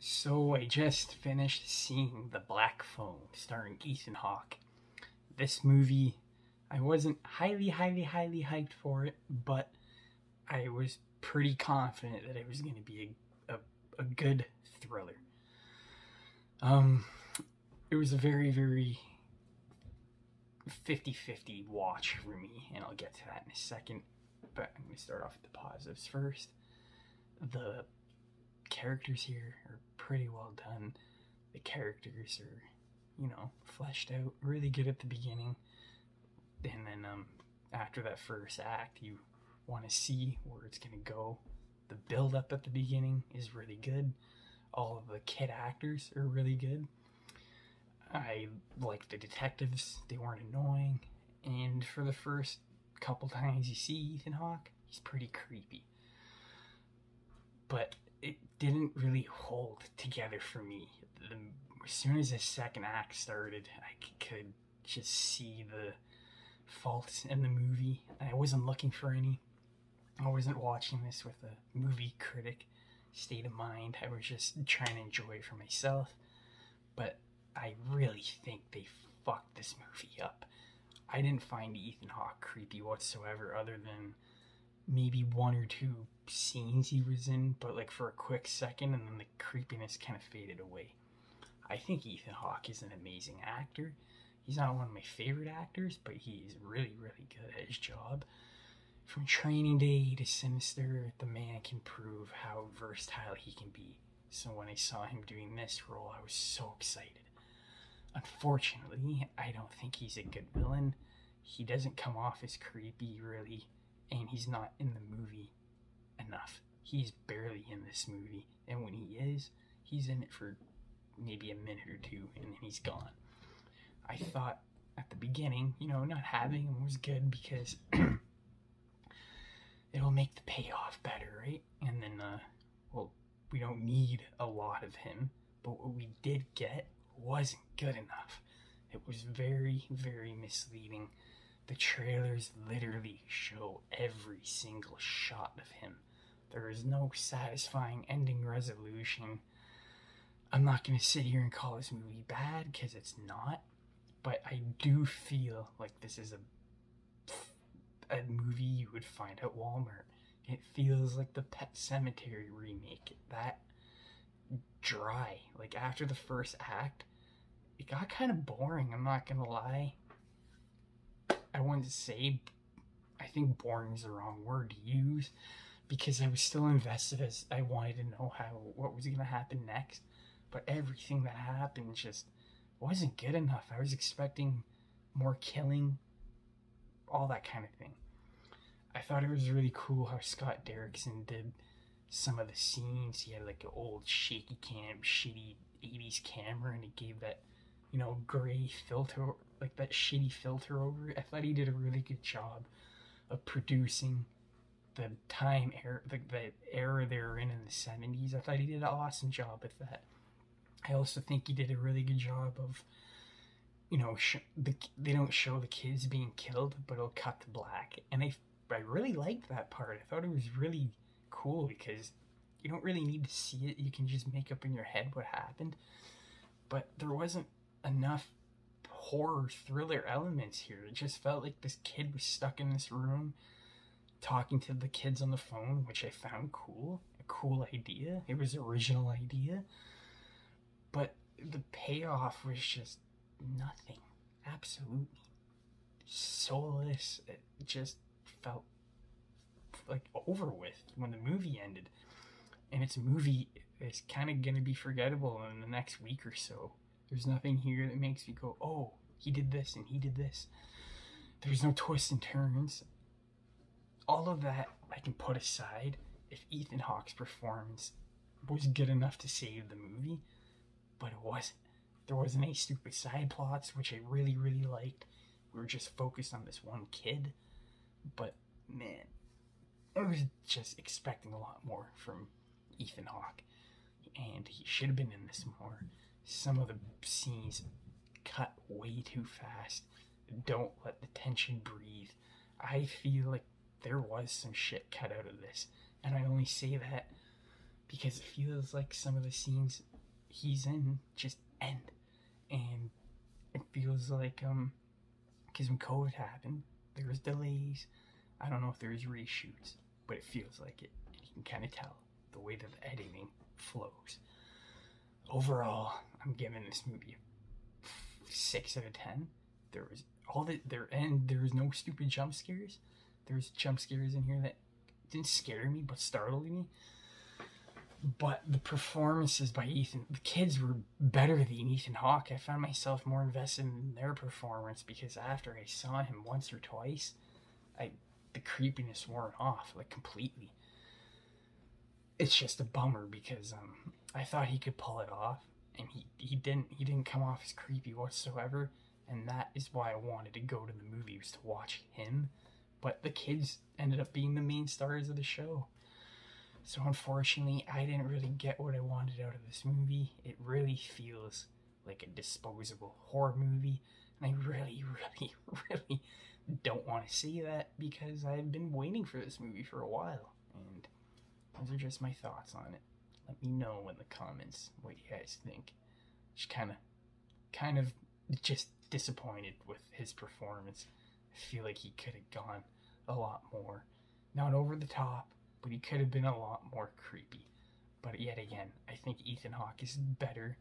So I just finished seeing The Black Phone starring Ethan Hawke. This movie, I wasn't highly hyped for it, but I was pretty confident that it was going to be a good thriller. Um, it was a very 50-50 watch for me, and I'll get to that in a second, but I'm going to start off with the positives first. The characters here are pretty well done. The characters are, fleshed out, really good at the beginning. And then after that first act, you want to see where it's going to go. The build up at the beginning is really good. All of the kid actors are really good. I like the detectives, they weren't annoying. And for the first couple times you see Ethan Hawke, he's pretty creepy. But it didn't really hold together for me. As soon as the second act started, I could just see the faults in the movie. I wasn't looking for any. I wasn't watching this with a movie critic state of mind. I was just trying to enjoy it for myself. But I really think they fucked this movie up. I didn't find Ethan Hawke creepy whatsoever, other than maybe one or two scenes he was in, but like for a quick second, and then the creepiness kind of faded away. I think Ethan Hawke is an amazing actor. He's not one of my favorite actors, but he's really good at his job. From Training Day to Sinister, the man can prove how versatile he can be. So when I saw him doing this role, I was so excited. Unfortunately, I don't think he's a good villain. He doesn't come off as creepy, really, and he's not in the movie enough. He's barely in this movie, and when he is, he's in it for maybe a minute or two, and then he's gone. I thought at the beginning, not having him was good because it'll make the payoff better, right? And then, we don't need a lot of him, but what we did get wasn't good enough. It was very misleading. The trailers literally show every single shot of him. There is no satisfying ending resolution. I'm not going to sit here and call this movie bad, because it's not. But I do feel like this is a movie you would find at Walmart. It feels like the Pet Sematary remake. That dry. Like after the first act, it got kind of boring, I'm not going to lie. I wanted to say, I think boring is the wrong word to use, because I was still invested, as I wanted to know what was going to happen next. But everything that happened just wasn't good enough. I was expecting more killing, all that kind of thing. I thought it was really cool how Scott Derrickson did some of the scenes. He had like an old shaky cam, shitty 80s camera, and he gave that, gray filter, like that shitty filter over it. I thought he did a really good job of producing the time era, the era they were in the 70s. I thought he did an awesome job with that. I also think he did a really good job of, they don't show the kids being killed, but it'll cut to black. And I really liked that part. I thought it was really cool, because you don't really need to see it. You can just make up in your head what happened. But there wasn't enough horror thriller elements here. It just felt like this kid was stuck in this room talking to the kids on the phone, which I found cool. A cool idea. It was an original idea. But the payoff was just nothing. Absolutely soulless. It just felt like over with when the movie ended. And it's a movie that's kind of going to be forgettable in the next week or so. There's nothing here that makes me go, oh, he did this and he did this. There's no twists and turns. All of that I can put aside if Ethan Hawke's performance was good enough to save the movie. But it wasn't. There wasn't any stupid side plots, which I really liked. We were just focused on this one kid. But, man, I was just expecting a lot more from Ethan Hawke. And he should have been in this more. Some of the scenes cut way too fast. Don't let the tension breathe. I feel like there was some shit cut out of this. And I only say that because it feels like some of the scenes he's in just end. And it feels like, because when COVID happened, there was delays. I don't know if there was reshoots, but it feels like it. And you can kind of tell the way that the editing flows. Overall, I'm giving this movie a 6 out of 10. There was there was no stupid jump scares. There's jump scares in here that didn't scare me but startled me. But the performances by Ethan, the kids were better than Ethan Hawke. I found myself more invested in their performance because after I saw him once or twice, the creepiness wore off, like, completely. It's just a bummer because I thought he could pull it off, and he didn't come off as creepy whatsoever, and that is why I wanted to go to the movie, was to watch him. But the kids ended up being the main stars of the show. So unfortunately, I didn't really get what I wanted out of this movie. It really feels like a disposable horror movie, and I really, really, really don't want to see that because I've been waiting for this movie for a while, and those are just my thoughts on it. Let me know in the comments what you guys think. Just kind of just disappointed with his performance. I feel like he could have gone a lot more. Not over the top, but he could have been a lot more creepy. But yet again, I think Ethan Hawke is better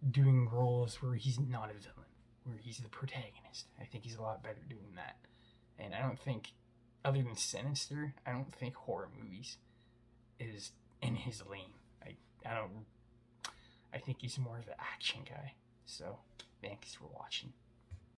doing roles where he's not a villain, where he's the protagonist. I think he's a lot better doing that. And I don't think, other than Sinister, I don't think horror movies is in his lane. I think he's more of an action guy. So, thanks for watching.